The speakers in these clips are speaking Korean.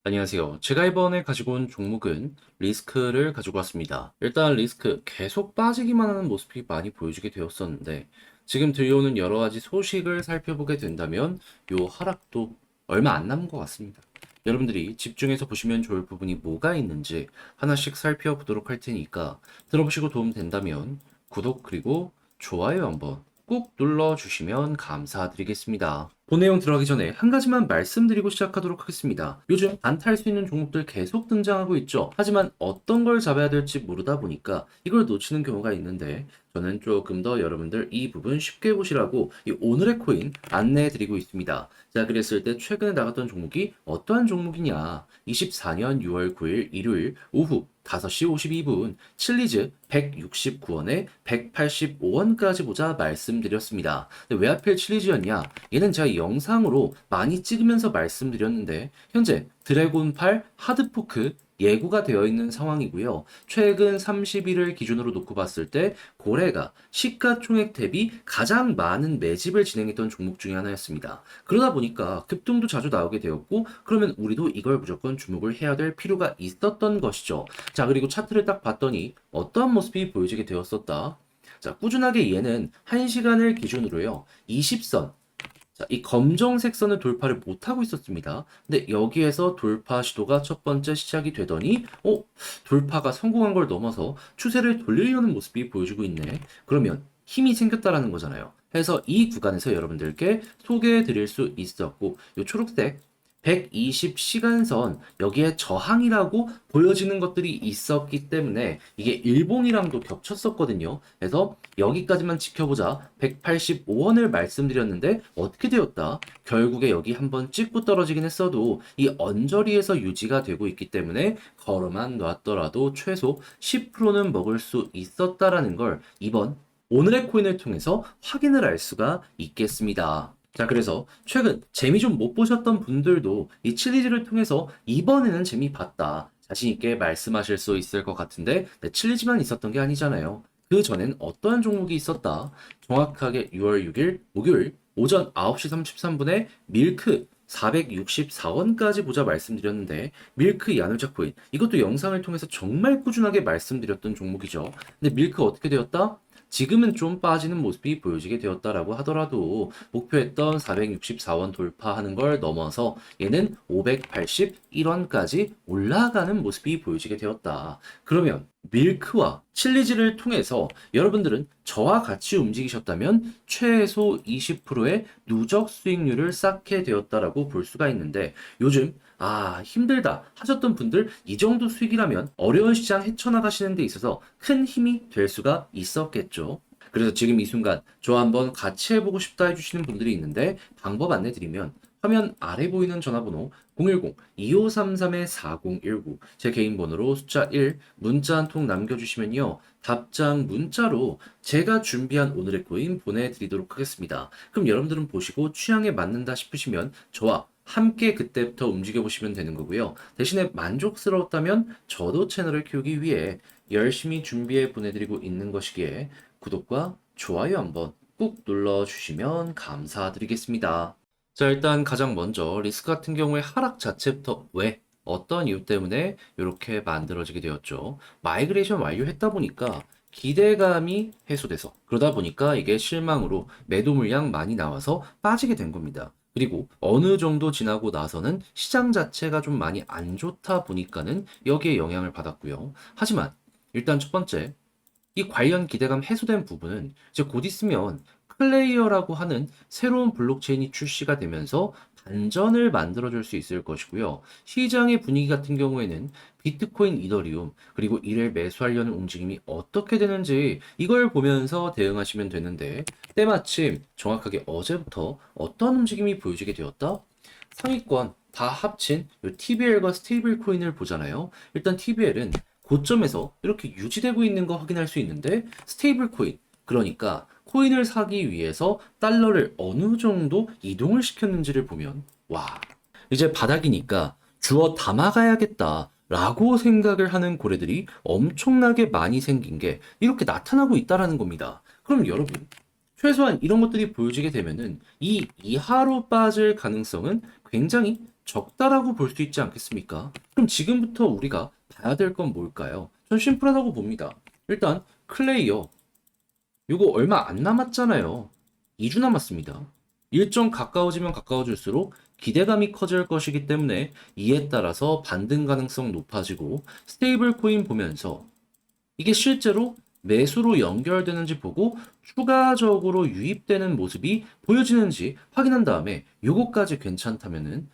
안녕하세요. 제가 이번에 가지고 온 종목은 리스크를 가지고 왔습니다. 일단 리스크 계속 빠지기만 하는 모습이 많이 보여지게 되었었는데 지금 들려오는 여러 가지 소식을 살펴보게 된다면 요 하락도 얼마 안 남은 것 같습니다. 여러분들이 집중해서 보시면 좋을 부분이 뭐가 있는지 하나씩 살펴보도록 할 테니까 들어보시고 도움 된다면 구독 그리고 좋아요 한번 꾹 눌러주시면 감사드리겠습니다. 본 내용 들어가기 전에 한 가지만 말씀드리고 시작하도록 하겠습니다. 요즘 안탈 수 있는 종목들 계속 등장하고 있죠. 하지만 어떤 걸 잡아야 될지 모르다 보니까 이걸 놓치는 경우가 있는데 저는 조금 더 여러분들 이 부분 쉽게 보시라고 이 오늘의 코인 안내해 드리고 있습니다. 자, 그랬을 때 최근에 나갔던 종목이 어떠한 종목이냐? 24년 6월 9일 일요일 오후 5시 52분 칠리즈 169원에 185원까지 보자 말씀드렸습니다. 근데 왜 하필 칠리즈였냐? 얘는 제가 영상으로 많이 찍으면서 말씀드렸는데 현재 드래곤8 하드포크 예고가 되어 있는 상황이고요. 최근 30일을 기준으로 놓고 봤을 때 고래가 시가총액 대비 가장 많은 매집을 진행했던 종목 중에 하나였습니다. 그러다 보니까 급등도 자주 나오게 되었고 그러면 우리도 이걸 무조건 주목을 해야 될 필요가 있었던 것이죠. 자, 그리고 차트를 딱 봤더니 어떠한 모습이 보여지게 되었었다. 자, 꾸준하게 얘는 1시간을 기준으로요. 20선 자, 이 검정색 선을 돌파를 못하고 있었습니다. 근데 여기에서 돌파 시도가 첫 번째 시작이 되더니, 돌파가 성공한 걸 넘어서 추세를 돌리려는 모습이 보여주고 있네. 그러면 힘이 생겼다라는 거잖아요. 그래서 이 구간에서 여러분들께 소개해 드릴 수 있었고, 이 초록색 120시간선 여기에 저항이라고 보여지는 것들이 있었기 때문에 이게 일봉이랑도 겹쳤었거든요. 그래서 여기까지만 지켜보자 185원을 말씀드렸는데 어떻게 되었다? 결국에 여기 한번 찍고 떨어지긴 했어도 이 언저리에서 유지가 되고 있기 때문에 걸어만 놨더라도 최소 10%는 먹을 수 있었다라는 걸 이번 오늘의 코인을 통해서 확인을 할 수가 있겠습니다. 자, 그래서 최근 재미 좀 못 보셨던 분들도 이 칠리즈를 통해서 이번에는 재미 봤다. 자신있게 말씀하실 수 있을 것 같은데, 네, 칠리즈만 있었던 게 아니잖아요. 그 전엔 어떠한 종목이 있었다. 정확하게 6월 6일 목요일 오전 9시 33분에 밀크 464원까지 보자 말씀드렸는데 밀크 야누자 코인 이것도 영상을 통해서 정말 꾸준하게 말씀드렸던 종목이죠. 근데 밀크 어떻게 되었다? 지금은 좀 빠지는 모습이 보여지게 되었다라고 하더라도 목표했던 464원 돌파하는 걸 넘어서 얘는 581원까지 올라가는 모습이 보여지게 되었다. 그러면 밀크와 칠리즈를 통해서 여러분들은 저와 같이 움직이셨다면 최소 20%의 누적 수익률을 쌓게 되었다라고 볼 수가 있는데 요즘 힘들다 하셨던 분들 이 정도 수익이라면 어려운 시장 헤쳐나가시는 데 있어서 큰 힘이 될 수가 있었겠죠. 그래서 지금 이 순간 저 한번 같이 해보고 싶다 해주시는 분들이 있는데 방법 안내드리면 화면 아래 보이는 전화번호 010-2533-4019 제 개인 번호로 숫자 1 문자 한 통 남겨주시면요. 답장 문자로 제가 준비한 오늘의 코인 보내드리도록 하겠습니다. 그럼 여러분들은 보시고 취향에 맞는다 싶으시면 저와 함께 그때부터 움직여 보시면 되는 거고요. 대신에 만족스러웠다면 저도 채널을 키우기 위해 열심히 준비해 보내드리고 있는 것이기에 구독과 좋아요 한번 꾹 눌러주시면 감사드리겠습니다. 자, 일단 가장 먼저 리스크 같은 경우에 하락 자체부터 왜? 어떤 이유 때문에 이렇게 만들어지게 되었죠. 마이그레이션 완료했다 보니까 기대감이 해소돼서 그러다 보니까 이게 실망으로 매도 물량 많이 나와서 빠지게 된 겁니다. 그리고 어느 정도 지나고 나서는 시장 자체가 좀 많이 안 좋다 보니까는 여기에 영향을 받았고요. 하지만 일단 첫 번째, 이 관련 기대감 해소된 부분은 이제 곧 있으면 클레이어라고 하는 새로운 블록체인이 출시가 되면서 반전을 만들어줄 수 있을 것이고요. 시장의 분위기 같은 경우에는 비트코인, 이더리움, 그리고 이를 매수하려는 움직임이 어떻게 되는지 이걸 보면서 대응하시면 되는데 때마침 정확하게 어제부터 어떤 움직임이 보여지게 되었다? 상위권 다 합친 요 TBL과 스테이블 코인을 보잖아요. 일단 TBL은 고점에서 이렇게 유지되고 있는 거 확인할 수 있는데 스테이블 코인 그러니까 코인을 사기 위해서 달러를 어느 정도 이동을 시켰는지를 보면 와 이제 바닥이니까 주워 담아가야겠다 라고 생각을 하는 고래들이 엄청나게 많이 생긴 게 이렇게 나타나고 있다라는 겁니다. 그럼 여러분 최소한 이런 것들이 보여지게 되면은 이 이하로 빠질 가능성은 굉장히 적다라고 볼 수 있지 않겠습니까? 그럼 지금부터 우리가 봐야 될 건 뭘까요? 전 심플하다고 봅니다. 일단 클레이어 요거 얼마 안 남았잖아요. 2주 남았습니다. 일정 가까워지면 가까워질수록 기대감이 커질 것이기 때문에 이에 따라서 반등 가능성 높아지고 스테이블 코인 보면서 이게 실제로 매수로 연결되는지 보고 추가적으로 유입되는 모습이 보여지는지 확인한 다음에 요거까지 괜찮다면은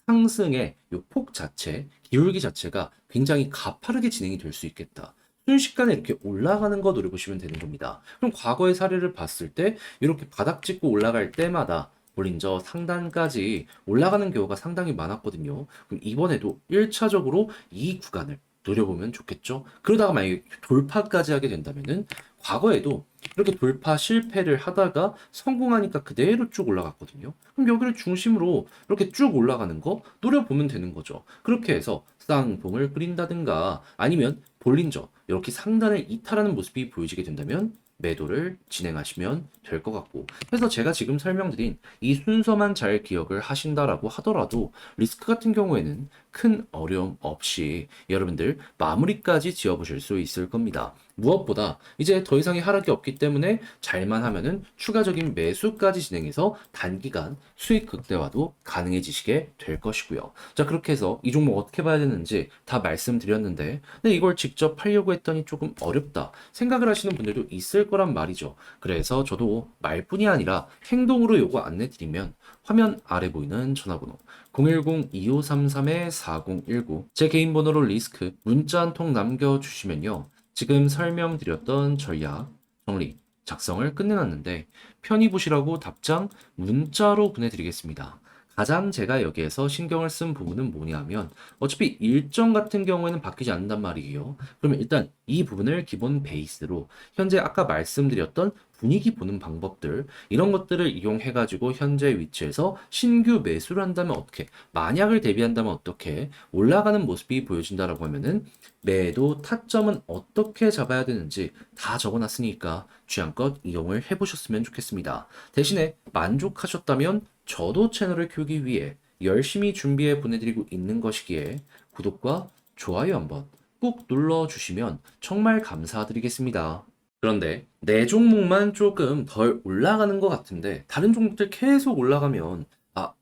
상승의 요 폭 자체, 기울기 자체가 굉장히 가파르게 진행이 될 수 있겠다. 순식간에 이렇게 올라가는 거 노려보시면 되는 겁니다. 그럼 과거의 사례를 봤을 때 이렇게 바닥 찍고 올라갈 때마다 볼린저 상단까지 올라가는 경우가 상당히 많았거든요. 그럼 이번에도 1차적으로 이 구간을 노려보면 좋겠죠. 그러다가 만약에 돌파까지 하게 된다면은 과거에도 이렇게 돌파 실패를 하다가 성공하니까 그대로 쭉 올라갔거든요. 그럼 여기를 중심으로 이렇게 쭉 올라가는 거 노려보면 되는 거죠. 그렇게 해서 쌍봉을 끓인다든가 아니면 볼린저 이렇게 상단을 이탈하는 모습이 보여지게 된다면 매도를 진행하시면 될 것 같고, 그래서 제가 지금 설명드린 이 순서만 잘 기억을 하신다라고 하더라도 리스크 같은 경우에는 큰 어려움 없이 여러분들 마무리까지 지어보실 수 있을 겁니다. 무엇보다 이제 더 이상의 하락이 없기 때문에 잘만 하면은 추가적인 매수까지 진행해서 단기간 수익 극대화도 가능해지시게 될 것이고요. 자, 그렇게 해서 이 종목 어떻게 봐야 되는지 다 말씀드렸는데, 근데 이걸 직접 하려고 했더니 조금 어렵다 생각을 하시는 분들도 있을 거란 말이죠. 그래서 저도 말뿐이 아니라 행동으로 요거 안내 드리면 화면 아래 보이는 전화번호 010-2533-4019 제 개인 번호로 리스크 문자 한 통 남겨주시면요. 지금 설명드렸던 전략, 정리, 작성을 끝내놨는데 편히 보시라고 답장 문자로 보내드리겠습니다. 가장 제가 여기에서 신경을 쓴 부분은 뭐냐면 어차피 일정 같은 경우에는 바뀌지 않는단 말이에요. 그러면 일단 이 부분을 기본 베이스로 현재 아까 말씀드렸던 분위기 보는 방법들 이런 것들을 이용해 가지고 현재 위치에서 신규 매수를 한다면 어떻게, 만약을 대비한다면 어떻게, 올라가는 모습이 보여진다라고 하면은 매도 타점은 어떻게 잡아야 되는지 다 적어놨으니까 취향껏 이용을 해보셨으면 좋겠습니다. 대신에 만족하셨다면 저도 채널을 키우기 위해 열심히 준비해 보내드리고 있는 것이기에 구독과 좋아요 한번 꾹 눌러주시면 정말 감사드리겠습니다. 그런데 내 종목만 조금 덜 올라가는 것 같은데 다른 종목들 계속 올라가면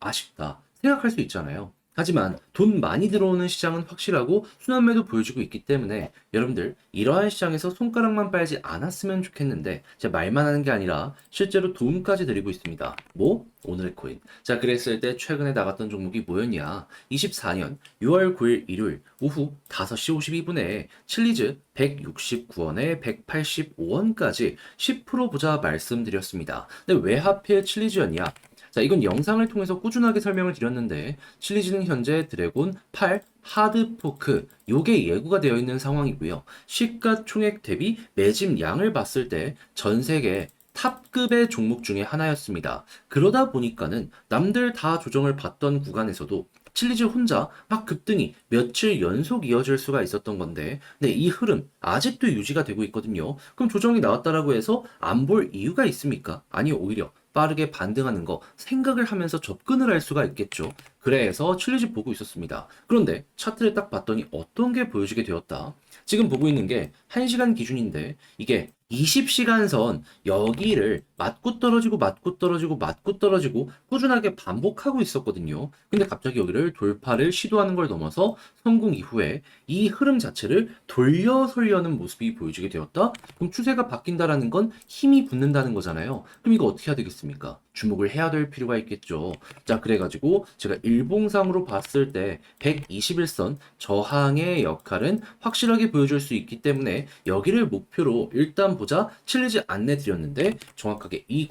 아쉽다 생각할 수 있잖아요. 하지만 돈 많이 들어오는 시장은 확실하고 순환매도 보여주고 있기 때문에 여러분들 이러한 시장에서 손가락만 빨지 않았으면 좋겠는데 제가 말만 하는 게 아니라 실제로 도움까지 드리고 있습니다. 뭐? 오늘의 코인. 자, 그랬을 때 최근에 나갔던 종목이 뭐였냐? 24년 6월 9일 일요일 오후 5시 52분에 칠리즈 169원에 185원까지 10% 보자 말씀드렸습니다. 근데 왜 하필 칠리즈였냐? 자, 이건 영상을 통해서 꾸준하게 설명을 드렸는데 칠리즈는 현재 드래곤 8 하드포크 요게 예고가 되어 있는 상황이고요. 시가총액 대비 매집량을 봤을 때 전 세계 탑급의 종목 중에 하나였습니다. 그러다 보니까는 남들 다 조정을 받던 구간에서도 칠리즈 혼자 막 급등이 며칠 연속 이어질 수가 있었던 건데, 네, 이 흐름 아직도 유지가 되고 있거든요. 그럼 조정이 나왔다라고 해서 안 볼 이유가 있습니까? 아니, 오히려 빠르게 반등하는 거 생각을 하면서 접근을 할 수가 있겠죠. 그래서 칠리즈 보고 있었습니다. 그런데 차트를 딱 봤더니 어떤 게 보여지게 되었다. 지금 보고 있는 게 1시간 기준인데 이게 20시간 선 여기를 맞고 떨어지고 맞고 떨어지고 맞고 떨어지고 꾸준하게 반복하고 있었거든요. 근데 갑자기 여기를 돌파를 시도하는 걸 넘어서 성공 이후에 이 흐름 자체를 돌려서려는 모습이 보여지게 되었다? 그럼 추세가 바뀐다라는 건 힘이 붙는다는 거잖아요. 그럼 이거 어떻게 해야 되겠습니까? 주목을 해야 될 필요가 있겠죠. 자, 그래가지고 제가 일봉상으로 봤을 때 121선 저항의 역할은 확실하게 보여줄 수 있기 때문에 여기를 목표로 일단 보자 칠리즈 안내 드렸는데 정확하게 이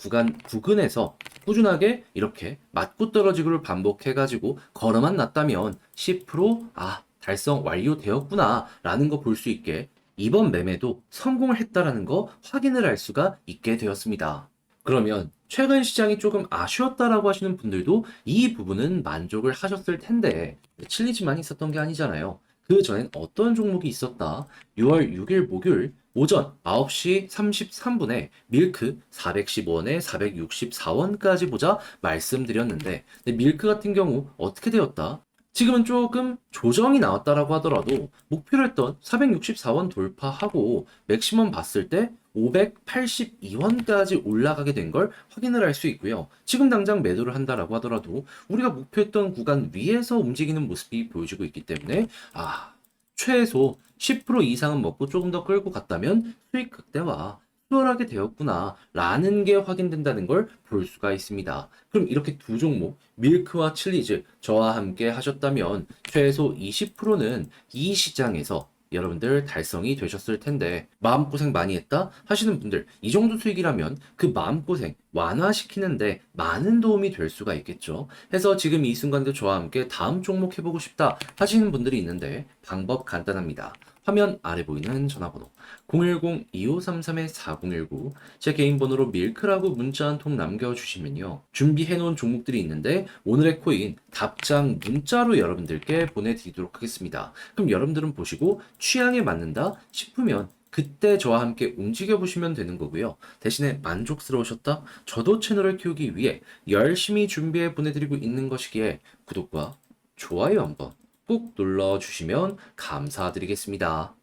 구간에서 꾸준하게 이렇게 맞고 떨어지고를 반복해가지고 걸어만 놨다면 10% 달성 완료되었구나 라는 거 볼 수 있게 이번 매매도 성공을 했다라는 거 확인을 할 수가 있게 되었습니다. 그러면 최근 시장이 조금 아쉬웠다라고 하시는 분들도 이 부분은 만족을 하셨을 텐데 칠리즈만 있었던 게 아니잖아요. 그 전엔 어떤 종목이 있었다? 6월 6일 목요일 오전 9시 33분에 밀크 410원에 464원까지 보자 말씀드렸는데, 근데 밀크 같은 경우 어떻게 되었다? 지금은 조금 조정이 나왔다라고 하더라도 목표로 했던 464원 돌파하고 맥시멈 봤을 때 582원까지 올라가게 된 걸 확인을 할 수 있고요. 지금 당장 매도를 한다라고 하더라도 우리가 목표했던 구간 위에서 움직이는 모습이 보여지고 있기 때문에 최소 10% 이상은 먹고 조금 더 끌고 갔다면 수익 극대화 수월하게 되었구나 라는 게 확인된다는 걸 볼 수가 있습니다. 그럼 이렇게 두 종목 밀크와 칠리즈 저와 함께 하셨다면 최소 20%는 이 시장에서 여러분들 달성이 되셨을 텐데, 마음고생 많이 했다 하시는 분들, 이 정도 수익이라면 그 마음고생 완화시키는데 많은 도움이 될 수가 있겠죠. 해서 지금 이 순간도 저와 함께 다음 종목 해보고 싶다 하시는 분들이 있는데, 방법 간단합니다. 화면 아래 보이는 전화번호 010-2533-4019, 제 개인 번호로 밀크라고 문자 한 통 남겨주시면요, 준비해놓은 종목들이 있는데 오늘의 코인 답장 문자로 여러분들께 보내드리도록 하겠습니다. 그럼 여러분들은 보시고 취향에 맞는다 싶으면 그때 저와 함께 움직여 보시면 되는 거고요. 대신에 만족스러우셨다? 저도 채널을 키우기 위해 열심히 준비해 보내드리고 있는 것이기에 구독과 좋아요 한번 꼭 눌러주시면 감사드리겠습니다.